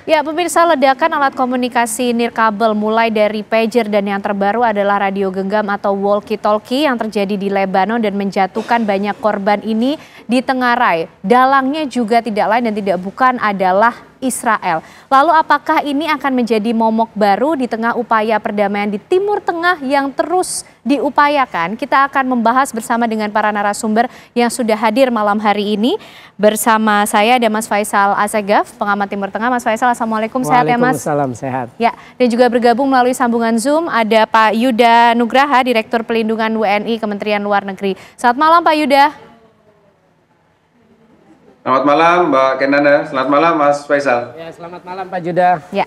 Ya, pemirsa, ledakan alat komunikasi nirkabel mulai dari pager dan yang terbaru adalah radio genggam atau walkie-talkie yang terjadi di Lebanon dan menjatuhkan banyak korban ini ditengarai. Dalangnya juga tidak lain dan tidak bukan adalah Israel. Lalu apakah ini akan menjadi momok baru di tengah upaya perdamaian di Timur Tengah yang terus diupayakan? Kita akan membahas bersama dengan para narasumber yang sudah hadir malam hari ini. Bersama saya ada Mas Faisal Assegaf, pengamat Timur Tengah. Mas Faisal, Assalamualaikum, sehat ya Mas? Waalaikumsalam, sehat. Ya, dan juga bergabung melalui sambungan Zoom ada Pak Yuda Nugraha, Direktur Pelindungan WNI Kementerian Luar Negeri. Selamat malam Pak Yuda. Selamat malam Mbak Kendana, selamat malam Mas Faisal. Ya, selamat malam Pak Yuda. Ya,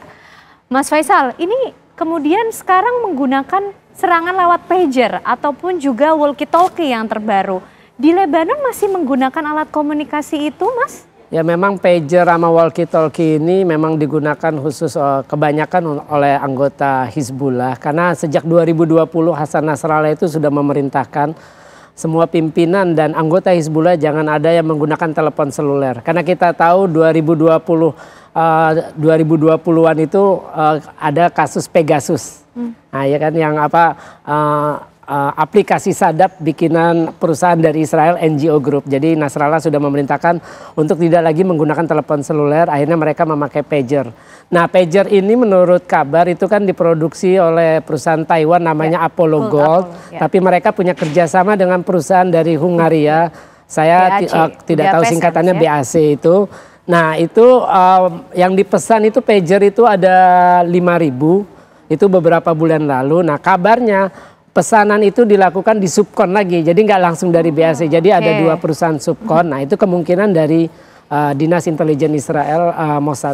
Mas Faisal, ini kemudian sekarang menggunakan serangan lewat pager ataupun juga walkie-talkie yang terbaru. Di Lebanon masih menggunakan alat komunikasi itu, Mas? Ya, memang pager sama walkie-talkie ini memang digunakan khusus kebanyakan oleh anggota Hizbullah. Karena sejak 2020 Hasan Nasrallah itu sudah memerintahkan semua pimpinan dan anggota Hizbullah jangan ada yang menggunakan telepon seluler. Karena kita tahu 2020-an itu ada kasus Pegasus. Nah, ya kan yang aplikasi sadap bikinan perusahaan dari Israel, NGO Group. Jadi Nasrallah sudah memerintahkan untuk tidak lagi menggunakan telepon seluler, akhirnya mereka memakai pager. Nah, pager ini menurut kabar itu kan diproduksi oleh perusahaan Taiwan namanya Apollo Gold. Tapi mereka punya kerjasama dengan perusahaan dari Hungaria. Saya tidak tahu singkatannya BAC itu. Nah, itu yang dipesan itu pager itu ada 5.000. Itu beberapa bulan lalu. Nah, kabarnya pesanan itu dilakukan di subkon lagi, jadi nggak langsung dari BAC. Jadi ada dua perusahaan subkon. Nah, itu kemungkinan dari Dinas Intelijen Israel, Mossad.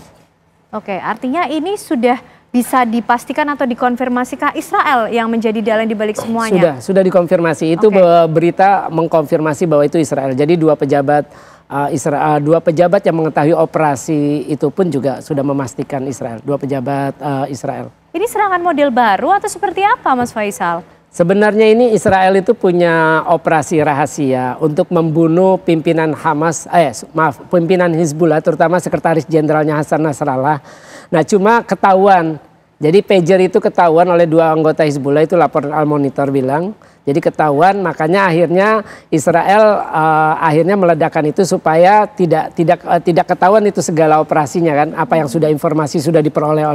Oke, artinya ini sudah bisa dipastikan atau dikonfirmasikah Israel yang menjadi dalang di balik semuanya? Sudah dikonfirmasi. Itu berita mengkonfirmasi bahwa itu Israel. Jadi dua pejabat yang mengetahui operasi itu pun juga sudah memastikan Israel. Dua pejabat Israel. Ini serangan model baru atau seperti apa, Mas Faisal? Sebenarnya ini Israel itu punya operasi rahasia untuk membunuh pimpinan pimpinan Hizbullah, terutama sekretaris jenderalnya Hasan Nasrallah. Nah, cuma ketahuan. Jadi pager itu ketahuan oleh dua anggota Hizbullah, itu laporan Al Monitor bilang. Jadi ketahuan, makanya akhirnya Israel akhirnya meledakkan itu supaya tidak ketahuan itu segala operasinya kan, apa yang sudah informasi sudah diperoleh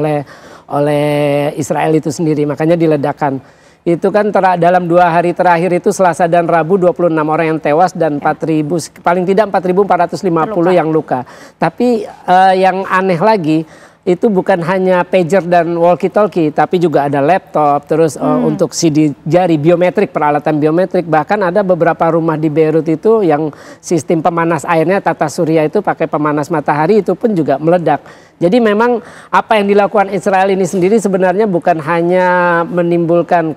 oleh Israel itu sendiri, makanya diledakkan. Itu kan dalam 2 hari terakhir itu Selasa dan Rabu 26 orang yang tewas dan 4.000 paling tidak 4.450 yang luka. Tapi yang aneh lagi itu bukan hanya pager dan walkie-talkie, tapi juga ada laptop, terus untuk sidik jari, biometrik, peralatan biometrik. Bahkan ada beberapa rumah di Beirut itu yang sistem pemanas airnya tata surya itu pakai pemanas matahari, itu pun juga meledak. Jadi memang apa yang dilakukan Israel ini sendiri sebenarnya bukan hanya menimbulkan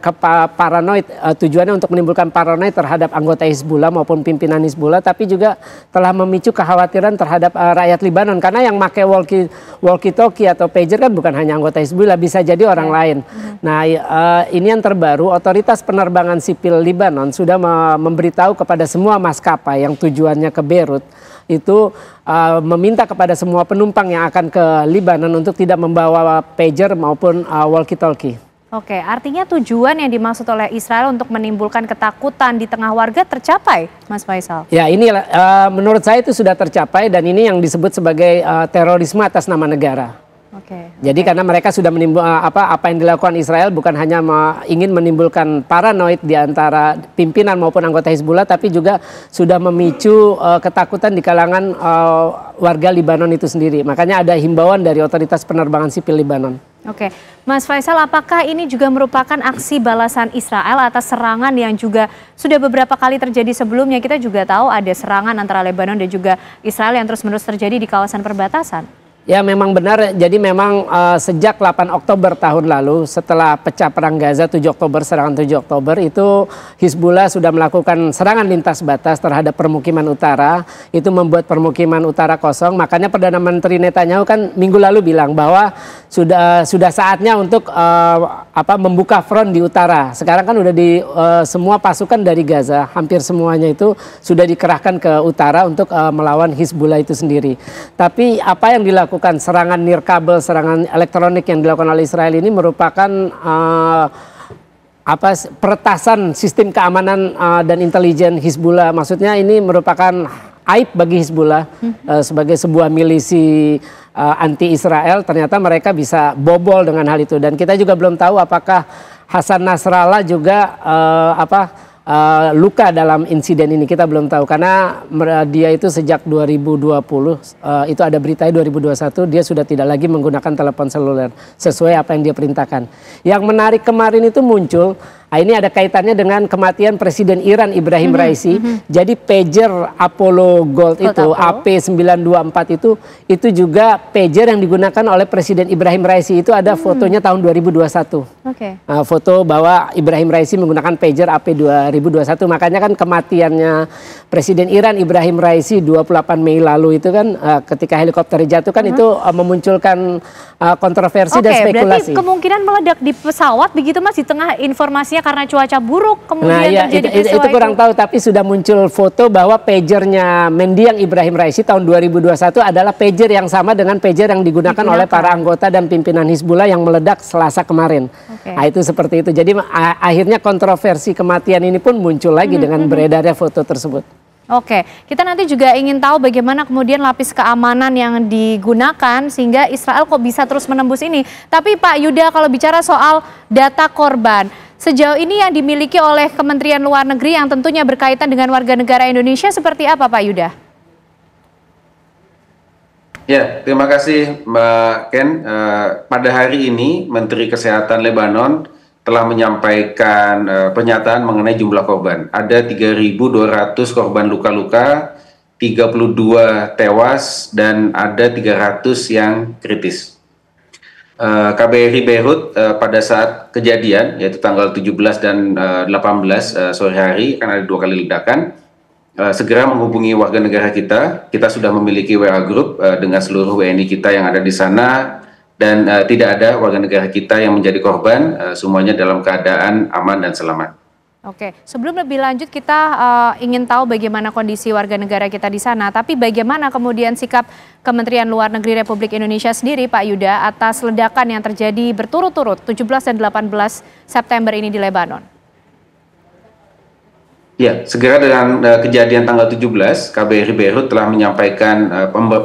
paranoid, tujuannya untuk menimbulkan paranoid terhadap anggota Hizbullah maupun pimpinan Hizbullah, tapi juga telah memicu kekhawatiran terhadap rakyat Lebanon. Karena yang pakai walkie-talkie atau pager kan bukan hanya anggota Hizbullah, bisa jadi orang lain. Nah, ini yang terbaru, otoritas penerbangan sipil Lebanon sudah memberitahu kepada semua maskapai yang tujuannya ke Beirut itu meminta kepada semua penumpang yang akan ke Lebanon untuk tidak membawa pager maupun walkie-talkie. Oke, artinya tujuan yang dimaksud oleh Israel untuk menimbulkan ketakutan di tengah warga tercapai, Mas Faisal? Ya, ini menurut saya itu sudah tercapai dan ini yang disebut sebagai terorisme atas nama negara. Jadi karena mereka sudah apa yang dilakukan Israel bukan hanya ingin menimbulkan paranoid di antara pimpinan maupun anggota Hizbullah, tapi juga sudah memicu ketakutan di kalangan warga Lebanon itu sendiri. Makanya ada himbauan dari otoritas penerbangan sipil Lebanon. Oke, Mas Faisal, apakah ini juga merupakan aksi balasan Israel atas serangan yang juga sudah beberapa kali terjadi sebelumnya? Kita juga tahu ada serangan antara Lebanon dan juga Israel yang terus-menerus terjadi di kawasan perbatasan. Ya, memang benar. Jadi memang sejak 8 Oktober tahun lalu setelah pecah perang Gaza 7 Oktober, serangan 7 Oktober itu Hizbullah sudah melakukan serangan lintas batas terhadap permukiman utara. Itu membuat permukiman utara kosong. Makanya Perdana Menteri Netanyahu kan minggu lalu bilang bahwa sudah saatnya untuk membuka front di utara. Sekarang kan udah semua pasukan dari Gaza, hampir semuanya itu sudah dikerahkan ke utara untuk melawan Hizbullah itu sendiri. Tapi apa yang dilakukan melakukan serangan nirkabel, serangan elektronik yang dilakukan oleh Israel ini merupakan peretasan sistem keamanan dan intelijen Hizbullah. Maksudnya ini merupakan aib bagi Hizbullah sebagai sebuah milisi anti Israel. Ternyata mereka bisa bobol dengan hal itu, dan kita juga belum tahu apakah Hasan Nasrallah juga luka dalam insiden ini. Kita belum tahu karena dia itu sejak 2020 itu ada beritanya 2021 dia sudah tidak lagi menggunakan telepon seluler sesuai apa yang dia perintahkan. Yang menarik kemarin itu muncul, ini ada kaitannya dengan kematian Presiden Iran Ibrahim Raisi. Jadi pager Apollo Gold itu AP924 itu juga pager yang digunakan oleh Presiden Ibrahim Raisi. Itu ada fotonya tahun 2021. Foto bahwa Ibrahim Raisi menggunakan pager AP 2021. Makanya kan kematiannya Presiden Iran Ibrahim Raisi 28 Mei lalu itu kan ketika helikopter jatuh kan itu memunculkan kontroversi dan spekulasi. Berarti kemungkinan meledak di pesawat begitu Mas, di tengah informasinya karena cuaca buruk kemudian terjadi peristiwa itu kurang tahu, tapi sudah muncul foto bahwa pagernya mendiang Ibrahim Raisi tahun 2021 adalah pager yang sama dengan pager yang digunakan oleh para anggota dan pimpinan Hizbullah yang meledak Selasa kemarin. Nah itu seperti itu. Jadi akhirnya kontroversi kematian ini pun muncul lagi dengan beredarnya foto tersebut. Oke, kita nanti juga ingin tahu bagaimana kemudian lapis keamanan yang digunakan sehingga Israel kok bisa terus menembus ini. Tapi Pak Yuda, kalau bicara soal data korban, sejauh ini yang dimiliki oleh Kementerian Luar Negeri yang tentunya berkaitan dengan warga negara Indonesia seperti apa Pak Yuda? Ya, terima kasih Mbak Ken. Pada hari ini Menteri Kesehatan Lebanon telah menyampaikan pernyataan mengenai jumlah korban. Ada 3.200 korban luka-luka, 32 tewas, dan ada 300 yang kritis. KBRI Beirut pada saat kejadian, yaitu tanggal 17 dan 18 sore hari, kan ada 2 kali ledakan, segera menghubungi warga negara kita. Kita sudah memiliki WA Group dengan seluruh WNI kita yang ada di sana, dan tidak ada warga negara kita yang menjadi korban, semuanya dalam keadaan aman dan selamat. Oke, sebelum lebih lanjut kita ingin tahu bagaimana kondisi warga negara kita di sana, tapi bagaimana kemudian sikap Kementerian Luar Negeri Republik Indonesia sendiri Pak Yuda atas ledakan yang terjadi berturut-turut 17 dan 18 September ini di Lebanon? Ya, segera dengan kejadian tanggal 17, KBRI Beirut telah menyampaikan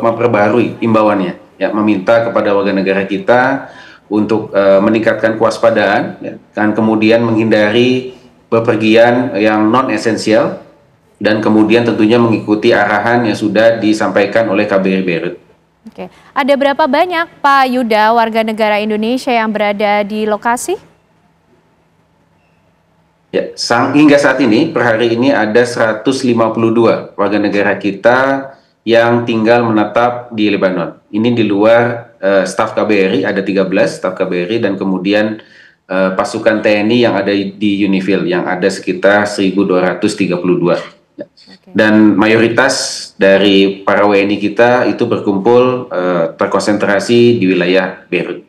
memperbarui imbauannya. Ya, meminta kepada warga negara kita untuk meningkatkan kewaspadaan, ya, dan kemudian menghindari bepergian yang non-esensial, dan kemudian tentunya mengikuti arahan yang sudah disampaikan oleh KBRI Beirut. Oke, ada berapa banyak Pak Yuda warga negara Indonesia yang berada di lokasi? Ya, hingga saat ini, per hari ini ada 152 warga negara kita yang tinggal menetap di Lebanon. Ini di luar staf KBRI, ada 13 staf KBRI, dan kemudian pasukan TNI yang ada di Unifil yang ada sekitar 1.232. Dan mayoritas dari para WNI kita itu berkumpul terkonsentrasi di wilayah Beirut.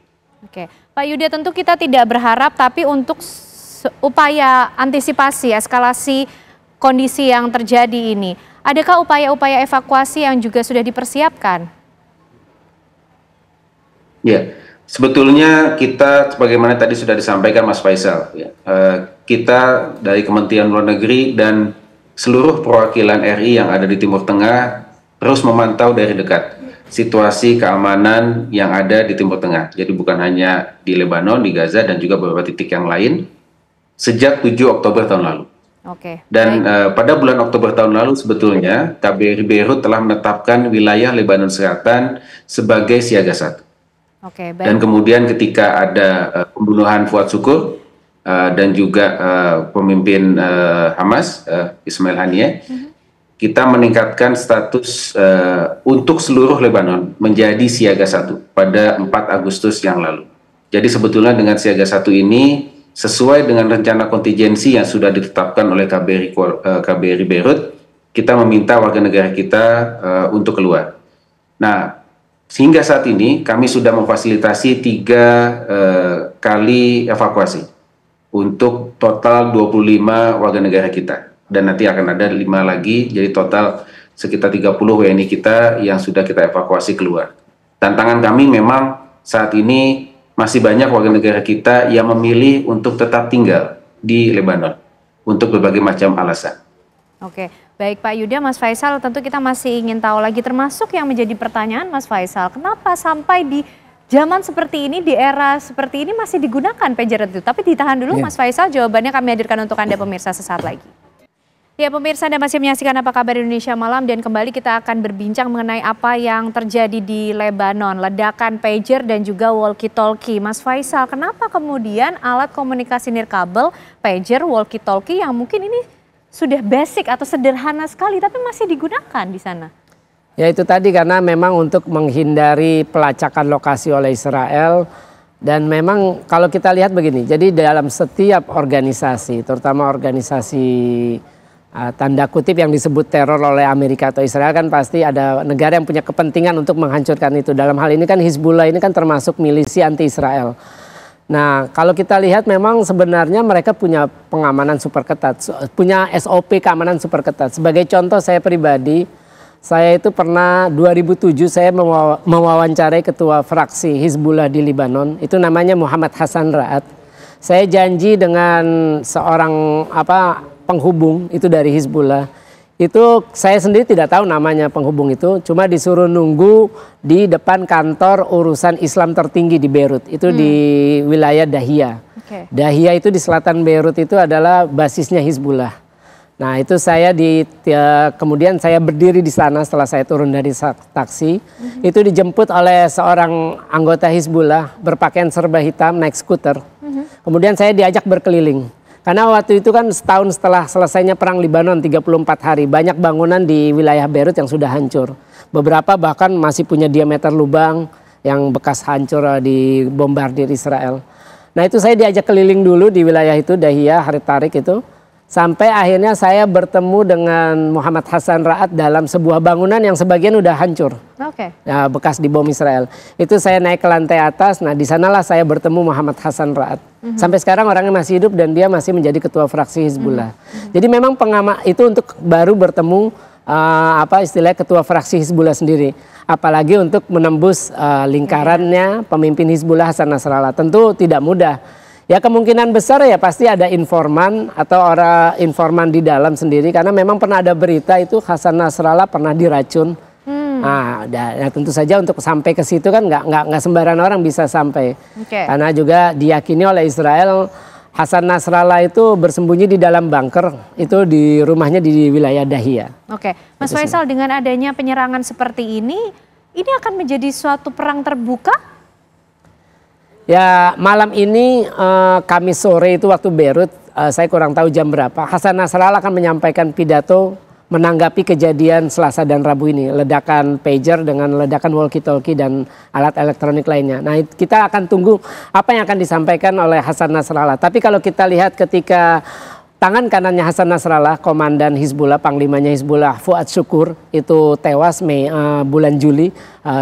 Oke, Pak Yuda, tentu kita tidak berharap, tapi untuk upaya antisipasi eskalasi kondisi yang terjadi ini, adakah upaya-upaya evakuasi yang juga sudah dipersiapkan? Ya, sebetulnya kita sebagaimana tadi sudah disampaikan Mas Faisal, ya, kita dari Kementerian Luar Negeri dan seluruh perwakilan RI yang ada di Timur Tengah terus memantau dari dekat situasi keamanan yang ada di Timur Tengah. Jadi bukan hanya di Lebanon, di Gaza, dan juga beberapa titik yang lain sejak 7 Oktober tahun lalu. Dan pada bulan Oktober tahun lalu sebetulnya KBRI Beirut telah menetapkan wilayah Lebanon Selatan sebagai siaga 1. Dan kemudian ketika ada pembunuhan Fuad Syukur dan juga pemimpin Hamas, Ismail Haniyeh, kita meningkatkan status untuk seluruh Lebanon menjadi siaga 1 pada 4 Agustus yang lalu. Jadi sebetulnya dengan siaga 1 ini sesuai dengan rencana kontingensi yang sudah ditetapkan oleh KBRI Beirut, kita meminta warga negara kita untuk keluar. Nah, sehingga saat ini kami sudah memfasilitasi 3 kali evakuasi untuk total 25 warga negara kita. Dan nanti akan ada 5 lagi, jadi total sekitar 30 WNI kita yang sudah kita evakuasi keluar. Tantangan kami memang saat ini masih banyak warga negara kita yang memilih untuk tetap tinggal di Lebanon untuk berbagai macam alasan. Oke, baik Pak Yuda, Mas Faisal, tentu kita masih ingin tahu lagi, termasuk yang menjadi pertanyaan Mas Faisal, kenapa sampai di zaman seperti ini, di era seperti ini masih digunakan pager itu? Tapi ditahan dulu Mas Faisal, jawabannya kami hadirkan untuk Anda pemirsa sesaat lagi. Ya pemirsa, Anda masih menyaksikan Apa Kabar Indonesia Malam, dan kembali kita akan berbincang mengenai apa yang terjadi di Lebanon, ledakan pager dan juga walkie-talkie. Mas Faisal, kenapa kemudian alat komunikasi nirkabel, pager, walkie-talkie yang mungkin ini sudah basic atau sederhana sekali tapi masih digunakan di sana? Ya itu tadi, karena memang untuk menghindari pelacakan lokasi oleh Israel. Dan memang kalau kita lihat begini, jadi dalam setiap organisasi, terutama organisasi tanda kutip yang disebut teror oleh Amerika atau Israel, kan pasti ada negara yang punya kepentingan untuk menghancurkan itu. Dalam hal ini kan Hizbullah ini kan termasuk milisi anti Israel. Nah kalau kita lihat memang sebenarnya mereka punya pengamanan super ketat, punya SOP keamanan super ketat. Sebagai contoh, saya pribadi, saya itu pernah 2007 saya mewawancarai ketua fraksi Hizbullah di Libanon, itu namanya Muhammad Hassan Ra'ad. Saya janji dengan seorang penghubung itu dari Hizbullah. Itu saya sendiri tidak tahu namanya penghubung itu, cuma disuruh nunggu di depan kantor urusan Islam tertinggi di Beirut, itu di wilayah Dahia. Dahia itu di selatan Beirut, itu adalah basisnya Hizbullah. Nah itu saya kemudian saya berdiri di sana setelah saya turun dari taksi, itu dijemput oleh seorang anggota Hizbullah berpakaian serba hitam naik skuter. Kemudian saya diajak berkeliling. Karena waktu itu kan setahun setelah selesainya perang Libanon 34 hari, banyak bangunan di wilayah Beirut yang sudah hancur. Beberapa bahkan masih punya diameter lubang yang bekas hancur di bombardir Israel. Nah itu saya diajak keliling dulu di wilayah itu, Dahia, Harit Tarik itu. Sampai akhirnya saya bertemu dengan Muhammad Hassan Ra'ad dalam sebuah bangunan yang sebagian udah hancur. Nah, bekas dibom Israel. Itu saya naik ke lantai atas, nah di sanalah saya bertemu Muhammad Hassan Ra'ad. Sampai sekarang orangnya masih hidup dan dia masih menjadi ketua fraksi Hizbullah. Jadi memang itu untuk baru bertemu istilahnya ketua fraksi Hizbullah sendiri. Apalagi untuk menembus lingkarannya pemimpin Hizbullah Hasan Nasrallah. Tentu tidak mudah. Ya kemungkinan besar ya pasti ada informan atau orang informan di dalam sendiri, karena memang pernah ada berita itu Hasan Nasrallah pernah diracun. Nah, tentu saja untuk sampai ke situ kan nggak sembarangan orang bisa sampai. Karena juga diyakini oleh Israel Hasan Nasrallah itu bersembunyi di dalam bunker itu di rumahnya di wilayah Dahia. Mas Faisal, dengan adanya penyerangan seperti ini akan menjadi suatu perang terbuka? Ya malam ini Kamis sore itu waktu Beirut, saya kurang tahu jam berapa, Hasan Nasrallah akan menyampaikan pidato menanggapi kejadian Selasa dan Rabu ini, ledakan pager dengan ledakan walkie-talkie dan alat elektronik lainnya. Nah kita akan tunggu apa yang akan disampaikan oleh Hasan Nasrallah. Tapi kalau kita lihat ketika tangan kanannya Hasan Nasrallah, komandan Hizbullah, panglimanya Hizbullah, Fuad Syukur, itu tewas bulan Juli,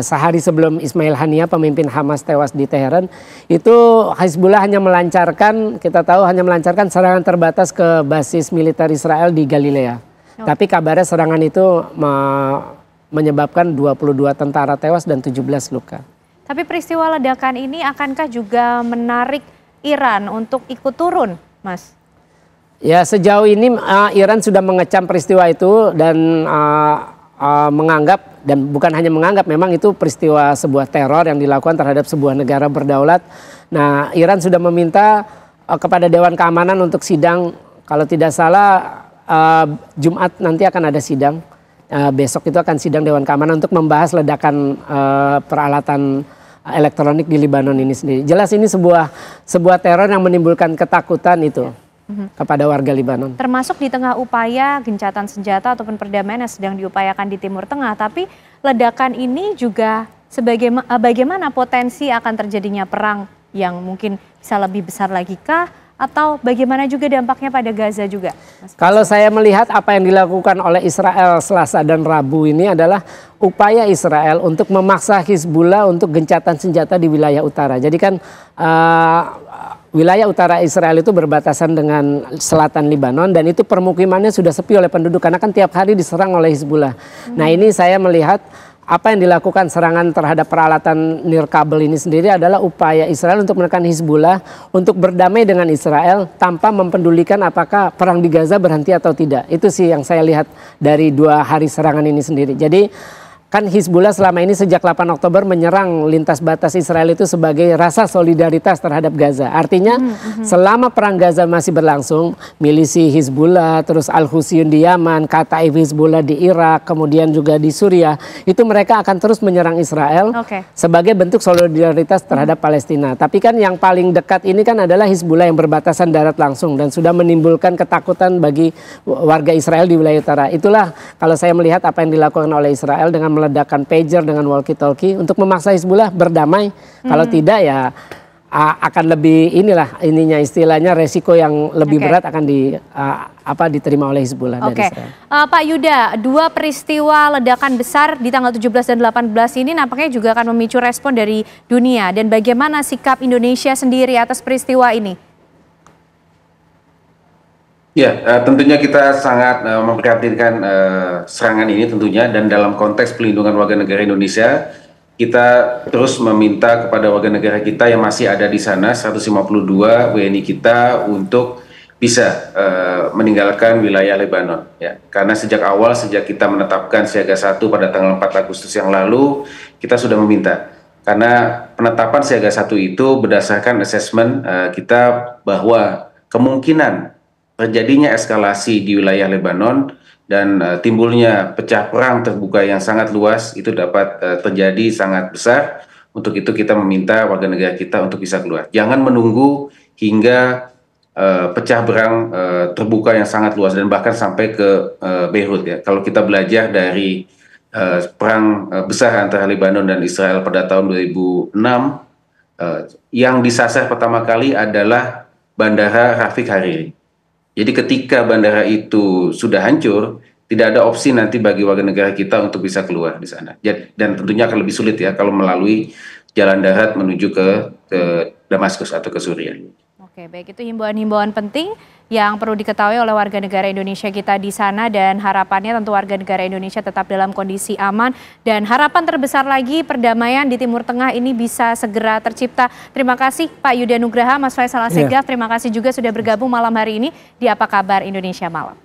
sehari sebelum Ismail Haniyeh, pemimpin Hamas, tewas di Teheran. Itu Hizbullah hanya melancarkan, kita tahu hanya melancarkan serangan terbatas ke basis militer Israel di Galilea. Tapi kabarnya serangan itu menyebabkan 22 tentara tewas dan 17 luka. Tapi peristiwa ledakan ini akankah juga menarik Iran untuk ikut turun, Mas? Ya sejauh ini Iran sudah mengecam peristiwa itu dan menganggap, dan bukan hanya menganggap, memang itu peristiwa sebuah teror yang dilakukan terhadap sebuah negara berdaulat. Nah Iran sudah meminta kepada Dewan Keamanan untuk sidang, kalau tidak salah Jumat nanti akan ada sidang. Besok itu akan sidang Dewan Keamanan untuk membahas ledakan peralatan elektronik di Libanon ini sendiri. Jelas ini sebuah teror yang menimbulkan ketakutan itu kepada warga Libanon. Termasuk di tengah upaya gencatan senjata ataupun perdamaian yang sedang diupayakan di Timur Tengah. Tapi ledakan ini juga bagaimana potensi akan terjadinya perang yang mungkin bisa lebih besar lagi kah? Atau bagaimana juga dampaknya pada Gaza juga? Kalau saya melihat apa yang dilakukan oleh Israel Selasa dan Rabu ini adalah upaya Israel untuk memaksa Hizbullah untuk gencatan senjata di wilayah utara. Jadi kan wilayah utara Israel itu berbatasan dengan selatan Libanon, dan itu permukimannya sudah sepi oleh penduduk karena kan tiap hari diserang oleh Hizbullah. Nah ini saya melihat apa yang dilakukan serangan terhadap peralatan nirkabel ini sendiri adalah upaya Israel untuk menekan Hizbullah untuk berdamai dengan Israel tanpa mempedulikan apakah perang di Gaza berhenti atau tidak. Itu sih yang saya lihat dari 2 hari serangan ini sendiri. Jadi kan Hizbullah selama ini sejak 8 Oktober menyerang lintas batas Israel itu sebagai rasa solidaritas terhadap Gaza. Artinya selama perang Gaza masih berlangsung, milisi Hizbullah, terus Al-Husyun di Yaman, Kataib Hizbullah di Irak, kemudian juga di Suriah, itu mereka akan terus menyerang Israel sebagai bentuk solidaritas terhadap Palestina. Tapi kan yang paling dekat ini kan adalah Hizbullah yang berbatasan darat langsung dan sudah menimbulkan ketakutan bagi warga Israel di wilayah utara. Itulah kalau saya melihat apa yang dilakukan oleh Israel dengan meledakan pager dengan walkie-talkie untuk memaksa Hizbullah berdamai. Kalau tidak ya akan lebih ininya istilahnya resiko yang lebih berat akan diterima oleh Hizbullah dari Israel. Pak Yuda, 2 peristiwa ledakan besar di tanggal 17 dan 18 ini nampaknya juga akan memicu respon dari dunia. Dan bagaimana sikap Indonesia sendiri atas peristiwa ini? Ya, tentunya kita sangat memprihatinkan serangan ini tentunya, dan dalam konteks pelindungan warga negara Indonesia, kita terus meminta kepada warga negara kita yang masih ada di sana, 152 WNI kita, untuk bisa meninggalkan wilayah Lebanon. Ya. Karena sejak kita menetapkan siaga 1 pada tanggal 4 Agustus yang lalu, kita sudah meminta. Karena penetapan siaga 1 itu berdasarkan asesmen kita bahwa kemungkinan terjadinya eskalasi di wilayah Lebanon dan timbulnya pecah perang terbuka yang sangat luas itu dapat terjadi sangat besar. Untuk itu kita meminta warga negara kita untuk bisa keluar. Jangan menunggu hingga pecah perang terbuka yang sangat luas dan bahkan sampai ke Beirut. Ya. Kalau kita belajar dari perang besar antara Lebanon dan Israel pada tahun 2006, yang disasar pertama kali adalah Bandara Rafiq Hariri. Jadi ketika bandara itu sudah hancur, tidak ada opsi nanti bagi warga negara kita untuk bisa keluar di sana. Dan tentunya akan lebih sulit ya kalau melalui jalan darat menuju ke Damaskus atau ke Suriah. Oke, baik, itu himbauan-himbauan penting yang perlu diketahui oleh warga negara Indonesia kita di sana, dan harapannya tentu warga negara Indonesia tetap dalam kondisi aman, dan harapan terbesar lagi perdamaian di Timur Tengah ini bisa segera tercipta. Terima kasih Pak Yuda Nugraha, Mas Faisal Assegaf, terima kasih juga sudah bergabung malam hari ini di Apa Kabar Indonesia Malam.